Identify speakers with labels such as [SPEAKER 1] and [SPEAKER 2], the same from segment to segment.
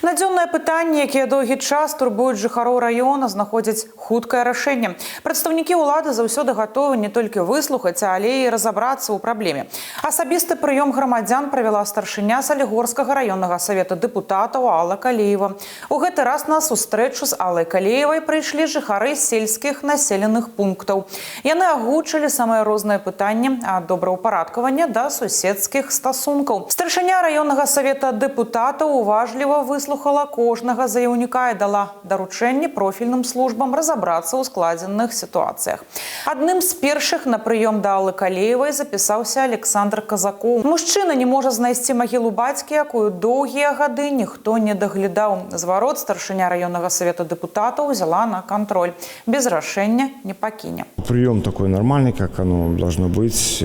[SPEAKER 1] Надзённыя пытанні, якія доўгі час турбуюць жыхароў раёна, знаходзяць хуткае рашэнне. Прадстаўнікі ўлады заўсёды гатовы не толькі выслухаць, але і разабрацца ў праблеме. Асабісты прыём грамадзян правяла старшыня Салігорскага раённага савета дэпутатаў Алла Калеева. У гэты раз на сустрэчу з Аллай Калеевай прыйшлі жыхары сельскіх населеных пунктаў. Яны агучылі самыя розныя пытанні ад добраўпарадкавання да суседскіх стасункаў. Старшыня раённага савета дэпутатаў уважліва выслухала кожнага заяўніка і дала даручэнне профільным службам разабрацца ў складзеных сітуацыях. Адным з першых на прыём да Аллы Калеевай запісаўся Александр Казакоў. Мужчына не можа знайсці магілу бацькі, якую доўгія гады ніхто не даглядаў. Зварот старшыня раённага савета дэпутатаў взяла на контроль. Без рашэння не пакіне.
[SPEAKER 2] Прием такой нормальный, как оно должно быть.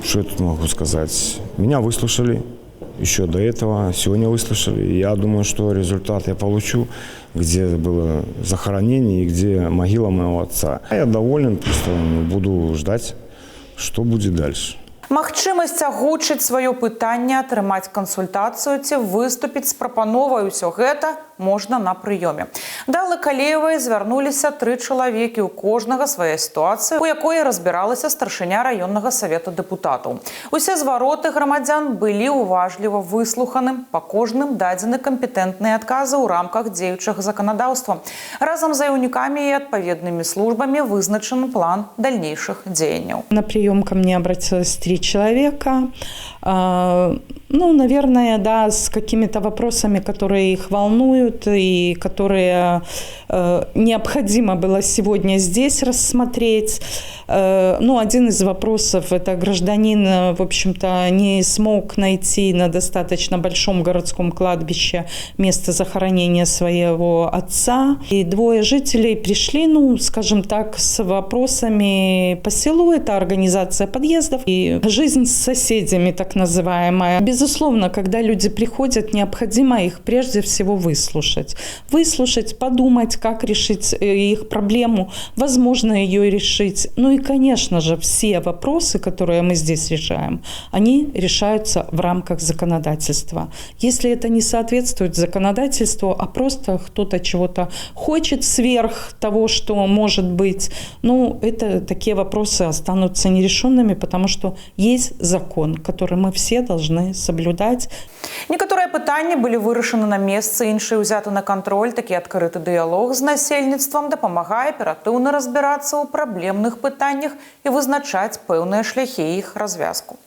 [SPEAKER 2] Что я тут могу сказать? Меня выслушали. Еще до этого, сегодня выслушали. Я думаю, что результат я получу, где было захоронение и где могила моего отца. Я доволен, просто буду ждать, что будет дальше.
[SPEAKER 1] Магчымасць агучыць сваё пытанне, атрымаць кансультацыю ці выступіць з прапановай, усё гэта можна на прыёме. Да Аллы Калеевай звярнуліся 3 чалавекі, у кожнага свая сітуацыя, у якой разбіралася старшыня раённага савета дэпутатаў. Усе звароты грамадзян былі уважліва выслуханы, па кожным дадзены кампетэнтныя адказы ў рамках дзеючага заканадаўства. Разам з заяўнікамі і адпаведнымі службамі вызначаны план дальнейшых дзеянняў.
[SPEAKER 3] На прием ко мне обратилось 3 человека. Наверное, да, с какими-то вопросами, которые их волнуют и которые необходимо было сегодня здесь рассмотреть. Один из вопросов – это гражданин, в общем-то, не смог найти на достаточно большом городском кладбище место захоронения своего отца. И 2 жителей пришли, скажем так, с вопросами по селу. Это организация подъездов и жизнь с соседями, так называемая. Безусловно, когда люди приходят, необходимо их прежде всего выслушать. Выслушать, подумать, как решить их проблему, возможно ее решить. И, конечно же, все вопросы, которые мы здесь решаем, они решаются в рамках законодательства. Если это не соответствует законодательству, а просто кто-то чего-то хочет сверх того, что может быть, это такие вопросы останутся нерешенными, потому что есть закон, который мы все должны соблюдать.
[SPEAKER 1] Некаторыя пытанні былі вырашаны на месцы, іншыя ўзяты на кантроль. Такі адкрыты дыялог з насельніцтвам дапамагае аператыўна разбірацца ў праблемных пытаннях і вызначаць пэўныя шляхі іх развязку.